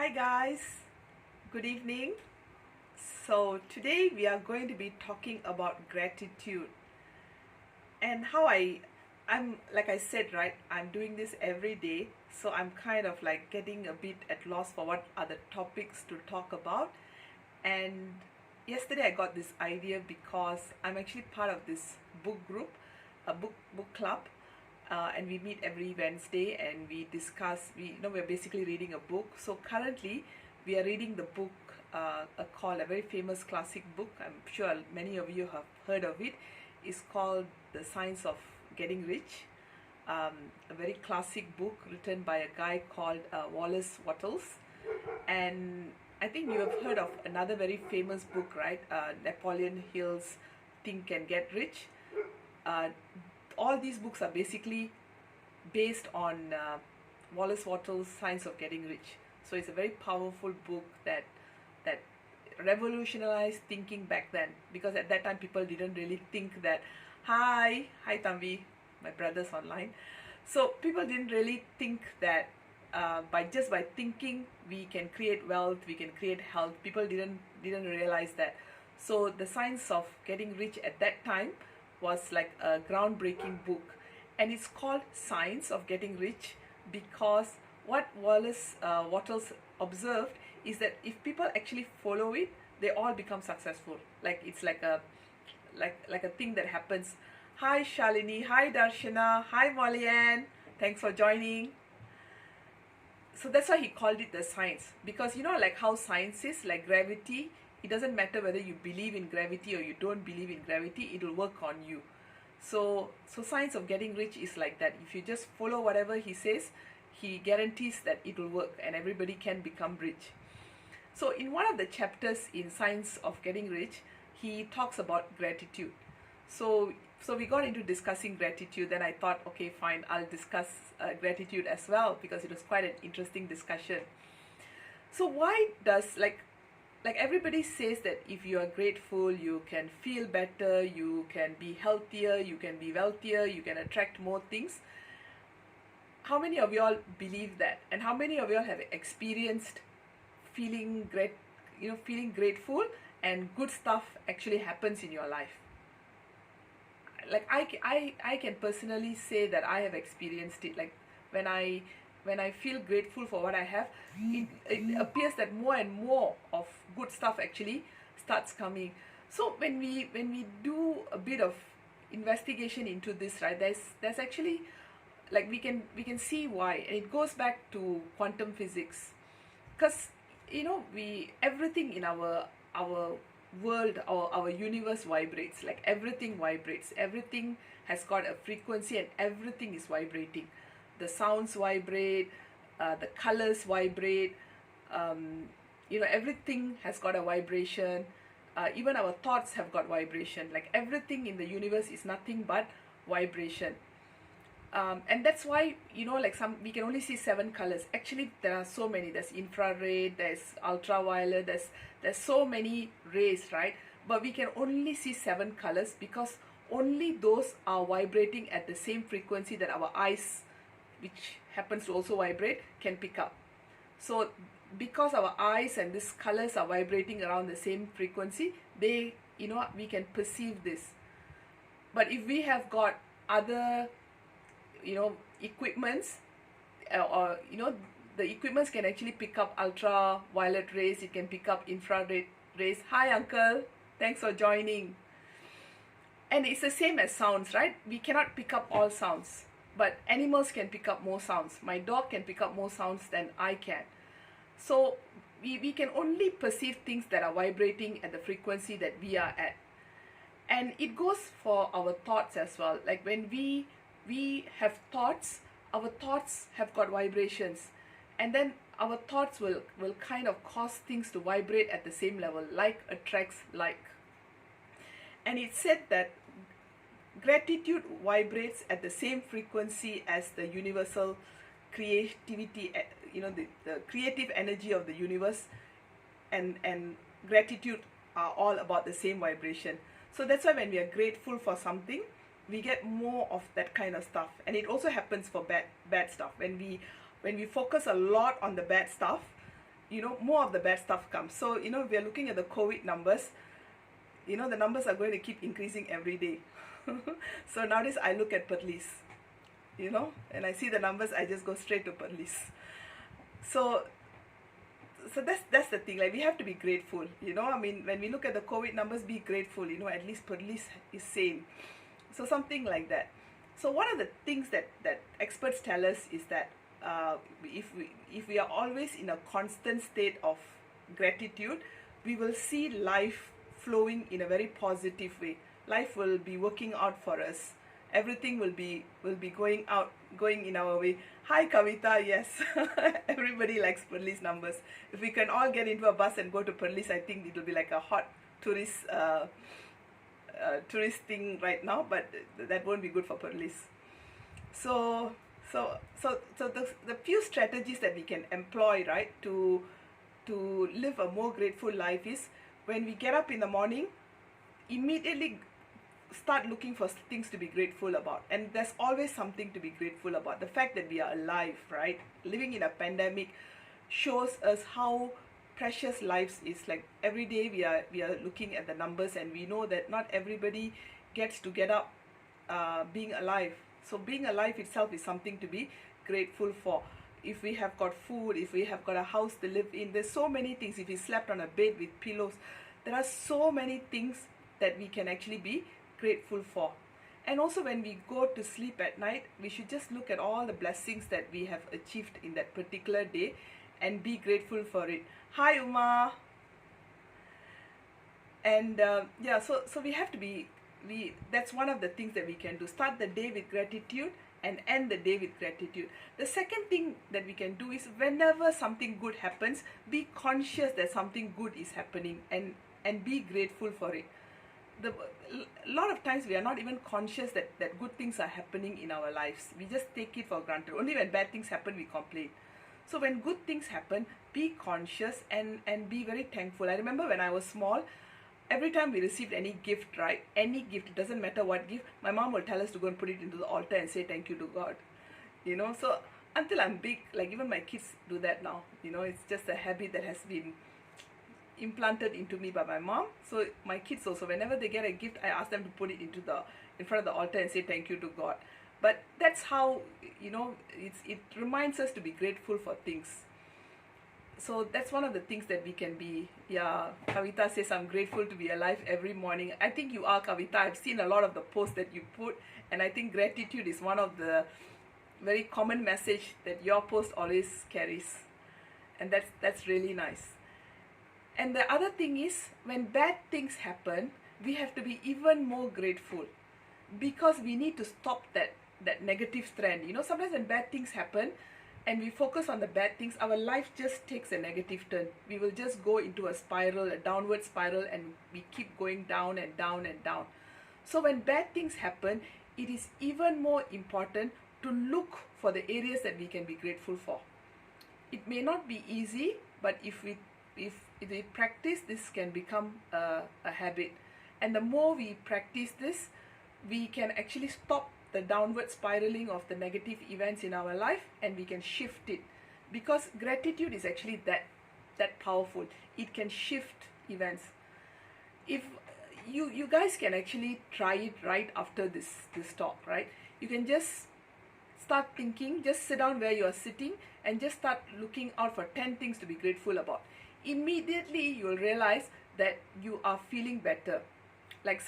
Hi guys, good evening. So today we are going to be talking about gratitude and how I'm like I said, right, I'm doing this every day, so I'm kind of like getting a bit at loss for what are the topics to talk about. And yesterday I got this idea because I'm actually part of this book group, a book club, and we meet every Wednesday and we discuss. We're basically reading a book. So currently, we are reading the book called a very famous classic book. I'm sure many of you have heard of it. It's called The Science of Getting Rich. A very classic book written by a guy called Wallace Wattles. And I think you have heard of another very famous book, right? Napoleon Hill's Think and Get Rich. Uh, all these books are basically based on Wallace Wattles' Science of Getting Rich. So it's a very powerful book that revolutionized thinking back then, because at that time people didn't really think that hi Tambi, my brother's online. So people didn't really think that by thinking we can create wealth, we can create health. People didn't realize that. So the Science of Getting Rich at that time was like a groundbreaking book, and it's called Science of Getting Rich because what Wallace Wattles observed is that if people actually follow it, they all become successful. Like it's like a thing that happens. Hi Shalini, hi Darshana, hi Molian, thanks for joining. So that's why he called it the science, because like how science is, like gravity, it doesn't matter whether you believe in gravity or you don't believe in gravity, it will work on you. So Science of Getting Rich is like that. If you just follow whatever he says, he guarantees that it will work and everybody can become rich. So in one of the chapters in Science of Getting Rich, he talks about gratitude. So we got into discussing gratitude. Then I thought, okay, fine, I'll discuss gratitude as well, because it was quite an interesting discussion. So why does like everybody says that if you are grateful, you can feel better, you can be healthier, you can be wealthier, you can attract more things. How many of y'all believe that? And how many of y'all have experienced feeling grateful and good stuff actually happens in your life? Like I can personally say that I have experienced it. Like when I feel grateful for what I have, it appears that more and more of good stuff actually starts coming. So when we do a bit of investigation into this, right, there's actually, like, we can see why, and it goes back to quantum physics. Because we everything in our world, our universe vibrates. Like everything vibrates, everything has got a frequency and everything is vibrating. The sounds vibrate, the colors vibrate, everything has got a vibration. Even our thoughts have got vibration. Like everything in the universe is nothing but vibration. And that's why like we can only see 7 colors. Actually there are so many. There's infrared, there's ultraviolet, there's so many rays, right? But we can only see 7 colors because only those are vibrating at the same frequency that our eyes, which happens to also vibrate, can pick up. So because our eyes and these colors are vibrating around the same frequency, we can perceive this. But if we have got other equipments, or the equipments can actually pick up ultraviolet rays, it can pick up infrared rays. Hi uncle, thanks for joining. And it's the same as sounds, right? We cannot pick up all sounds, but animals can pick up more sounds. My dog can pick up more sounds than I can. So we can only perceive things that are vibrating at the frequency that we are at. And it goes for our thoughts as well. Like when we have thoughts, our thoughts have got vibrations, and then our thoughts will kind of cause things to vibrate at the same level. Like attracts like. And it said that gratitude vibrates at the same frequency as the universal creativity, the creative energy of the universe, and gratitude are all about the same vibration. So that's why when we are grateful for something, we get more of that kind of stuff. And it also happens for bad stuff. When we focus a lot on the bad stuff, more of the bad stuff comes. So we are looking at the COVID numbers. The numbers are going to keep increasing every day. So nowadays I look at Perlis, and I see the numbers, I just go straight to Perlis. So that's the thing. Like, we have to be grateful. I mean, when we look at the COVID numbers, be grateful. At least Perlis is sane. So something like that. So one of the things that experts tell us is that if we are always in a constant state of gratitude, we will see life flowing in a very positive way. Life will be working out for us. Everything will be going in our way. Hi Kavita, yes. Everybody likes Perlis numbers. If we can all get into a bus and go to Perlis, I think it will be like a hot tourist thing right now, but that won't be good for Perlis. So the few strategies that we can employ, right, to live a more grateful life is, when we get up in the morning, immediately start looking for things to be grateful about. And there's always something to be grateful about. The fact that we are alive, right, living in a pandemic, shows us how precious lives is. Like, every day we are looking at the numbers, and we know that not everybody gets to get up being alive. So being alive itself is something to be grateful for. If we have got food, if we have got a house to live in, there's so many things. If we slept on a bed with pillows, there are so many things that we can actually be grateful for. And also, when we go to sleep at night, we should just look at all the blessings that we have achieved in that particular day and be grateful for it. Hi Uma. And so we have to be, that's one of the things that we can do. Start the day with gratitude and end the day with gratitude. The second thing that we can do is, whenever something good happens, be conscious that something good is happening, and be grateful for it. A lot of times we are not even conscious that good things are happening in our lives. We just take it for granted. Only when bad things happen, we complain. So when good things happen, be conscious and be very thankful. I remember when I was small, every time we received any gift, right, any gift, it doesn't matter what gift, my mom will tell us to go and put it into the altar and say thank you to God. So until I'm big, like, even my kids do that now. It's just a habit that has been implanted into me by my mom. So my kids also, whenever they get a gift, I ask them to put it in front of the altar and say thank you to God. But that's how, it reminds us to be grateful for things. So that's one of the things that we can be. Yeah, Kavita says, I'm grateful to be alive every morning. I think you are, Kavita. I've seen a lot of the posts that you put, and I think gratitude is one of the very common message that your post always carries. And that's really nice. And the other thing is, when bad things happen, we have to be even more grateful, because we need to stop that negative trend. Sometimes when bad things happen and we focus on the bad things, our life just takes a negative turn. We will just go into a spiral, a downward spiral, and we keep going down and down and down. So when bad things happen, it is even more important to look for the areas that we can be grateful for. It may not be easy, but if we practice, this can become a habit. And the more we practice this, we can actually stop the downward spiraling of the negative events in our life, and we can shift it. Because gratitude is actually that powerful. It can shift events. If you guys can actually try it right after this talk, right? You can just start thinking, just sit down where you are sitting and just start looking out for 10 things to be grateful about. Immediately you will realize that you are feeling better. Like,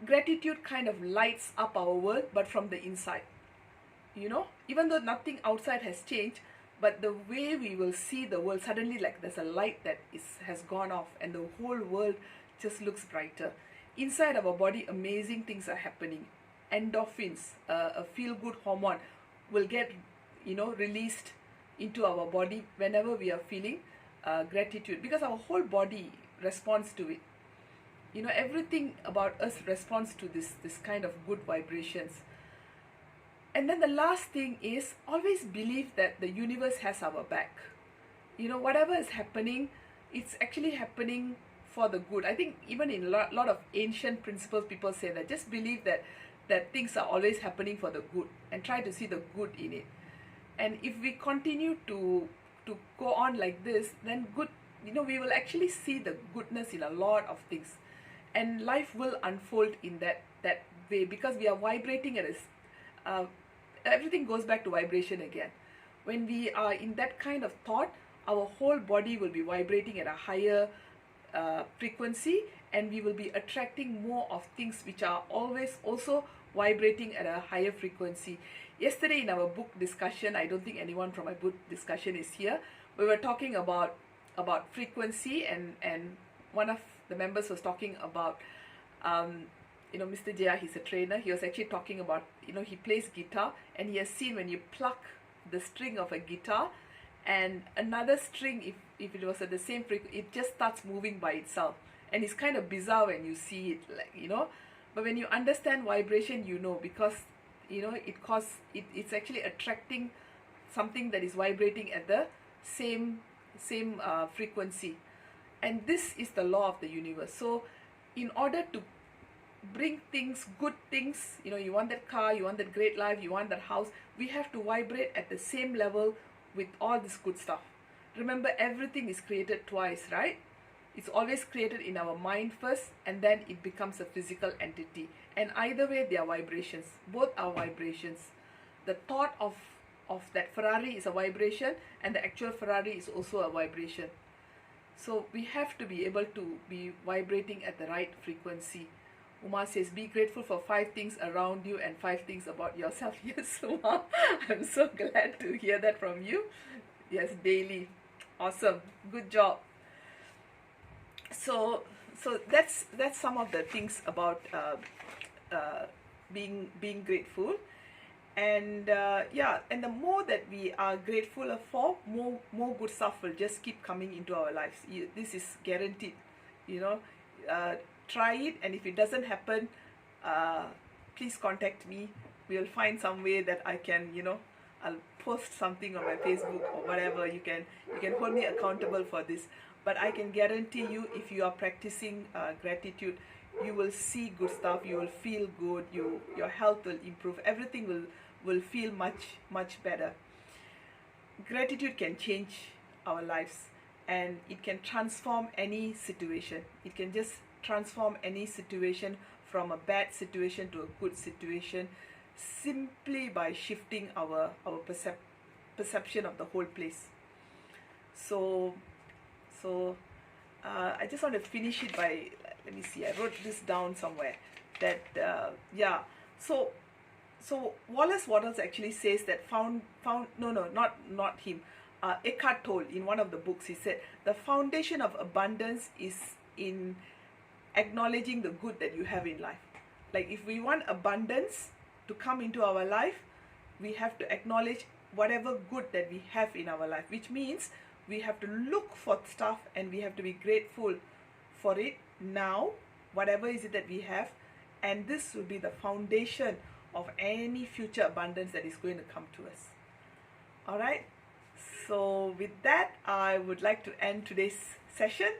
gratitude kind of lights up our world, but from the inside. Even though nothing outside has changed, but the way we will see the world, suddenly, like, there's a light that has gone off, and the whole world just looks brighter. Inside our body, amazing things are happening. Endorphins, a feel-good hormone, will get released into our body whenever we are feeling gratitude, because our whole body responds to it. Everything about us responds to this kind of good vibrations. And then the last thing is, always believe that the universe has our back. Whatever is happening, it's actually happening for the good. I think even in a lot of ancient principles, people say that. Just believe that things are always happening for the good, and try to see the good in it. And if we continue to to go on like this, then good, we will actually see the goodness in a lot of things, and life will unfold in that way, because we are vibrating at a everything goes back to vibration again. When we are in that kind of thought, our whole body will be vibrating at a higher frequency, and we will be attracting more of things which are always also vibrating at a higher frequency. Yesterday in our book discussion, I don't think anyone from my book discussion is here, we were talking about frequency, and one of the members was talking about Mr. Jaya. He's a trainer. He was actually talking about, he plays guitar, and he has seen when you pluck the string of a guitar, and another string, if it was at the same frequency, it just starts moving by itself, and it's kind of bizarre when you see it, but when you understand vibration, because it's actually attracting something that is vibrating at the same frequency. And this is the law of the universe. So in order to bring things, good things, you want that car, you want that great life, you want that house, we have to vibrate at the same level with all this good stuff. Remember, everything is created twice, right? It's always created in our mind first, and then it becomes a physical entity. And either way, they are vibrations. Both are vibrations. The thought of that Ferrari is a vibration, and the actual Ferrari is also a vibration. So we have to be able to be vibrating at the right frequency. Uma says, be grateful for 5 things around you and 5 things about yourself. Yes, Uma, I'm so glad to hear that from you. Yes, daily. Awesome. Good job. So that's some of the things about being grateful. And and the more that we are grateful for, more good stuff will just keep coming into our lives. This is guaranteed. Try it, and if it doesn't happen, please contact me. We'll find some way that I can, I'll post something on my Facebook or whatever. You can hold me accountable for this. But I can guarantee you, if you are practicing gratitude, you will see good stuff. You will feel good. Your health will improve. Everything will feel much better. Gratitude can change our lives, and it can transform any situation. It can just transform any situation from a bad situation to a good situation, simply by shifting our perception of the whole place. So I just want to finish it by, let me see, I wrote this down somewhere, that so Wallace Wattles actually says that not him, Eckhart Tolle, in one of the books, he said the foundation of abundance is in acknowledging the good that you have in life. Like, if we want abundance to come into our life, we have to acknowledge whatever good that we have in our life, which means we have to look for stuff, and we have to be grateful for it now, whatever is it that we have, and this will be the foundation of any future abundance that is going to come to us. All right, so with that, I would like to end today's session.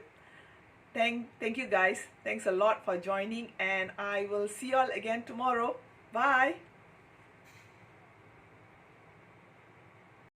Thank you guys. Thanks a lot for joining, and I will see you all again tomorrow. Bye.